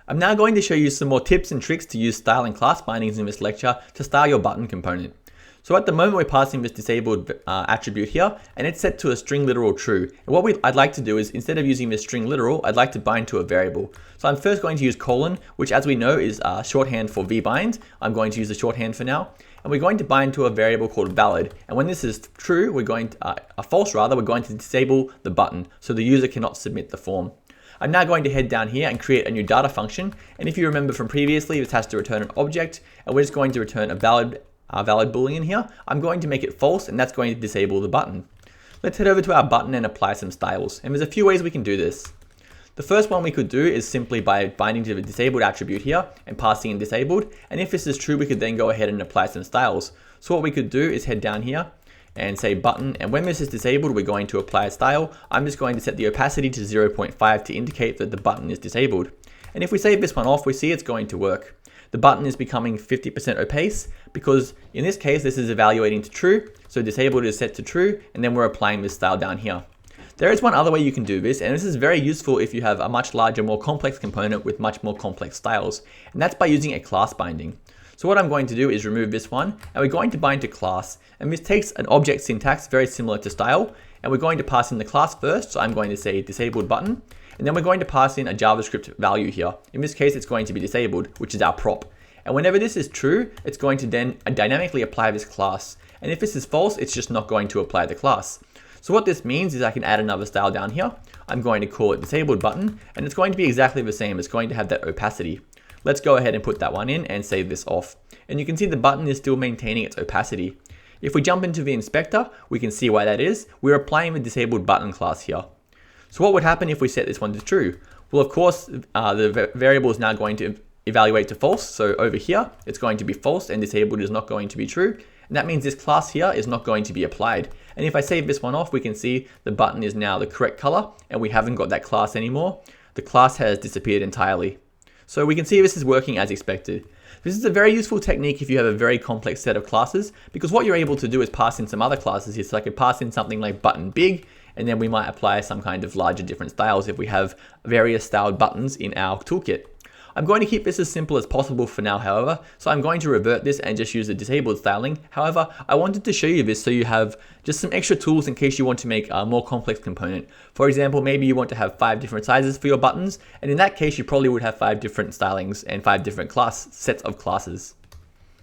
I'm now going to show you some more tips and tricks to use style and class bindings in this lecture to style your button component. So at the moment we're passing this disabled attribute here, and it's set to a string literal true. And what I'd like to do is, instead of using this string literal, I'd like to bind to a variable. So I'm first going to use colon, which as we know is shorthand for vbind. I'm going to use the shorthand for now. And we're going to bind to a variable called valid. And when this is true, we're going to, false rather, we're going to disable the button so the user cannot submit the form. I'm now going to head down here and create a new data function. And if you remember from previously, this has to return an object, and we're just going to return a valid boolean here. I'm going to make it false, and that's going to disable the button. Let's head over to our button and apply some styles. And there's a few ways we can do this. The first one we could do is simply by binding to the disabled attribute here and passing in disabled. And if this is true, we could then go ahead and apply some styles. So what we could do is head down here and say button, and when this is disabled, we're going to apply a style. I'm just going to set the opacity to 0.5 to indicate that the button is disabled. And if we save this one off, we see it's going to work. The button is becoming 50% opaque because in this case, this is evaluating to true. So disabled is set to true, and then we're applying this style down here. There is one other way you can do this, and this is very useful if you have a much larger, more complex component with much more complex styles, and that's by using a class binding. So what I'm going to do is remove this one, and we're going to bind to class, and this takes an object syntax very similar to style, and we're going to pass in the class first. So I'm going to say disabled button, and then we're going to pass in a JavaScript value here. In this case, it's going to be disabled, which is our prop. And whenever this is true, it's going to then dynamically apply this class. And if this is false, it's just not going to apply the class. So what this means is I can add another style down here. I'm going to call it disabled button, and it's going to be exactly the same. It's going to have that opacity. Let's go ahead and put that one in and save this off. And you can see the button is still maintaining its opacity. If we jump into the inspector, we can see why that is. We're applying the disabled button class here. So what would happen if we set this one to true? Well, of course, the variable is now going to evaluate to false. So over here, it's going to be false, and disabled is not going to be true. And that means this class here is not going to be applied. And if I save this one off, we can see the button is now the correct color, and we haven't got that class anymore. The class has disappeared entirely. So we can see this is working as expected. This is a very useful technique if you have a very complex set of classes, because what you're able to do is pass in some other classes here. So I could pass in something like button big, and then we might apply some kind of larger different styles if we have various styled buttons in our toolkit. I'm going to keep this as simple as possible for now, however, so I'm going to revert this and just use the disabled styling. However, I wanted to show you this so you have just some extra tools in case you want to make a more complex component. For example, maybe you want to have 5 different sizes for your buttons, and in that case, you probably would have 5 different stylings and 5 different sets of classes.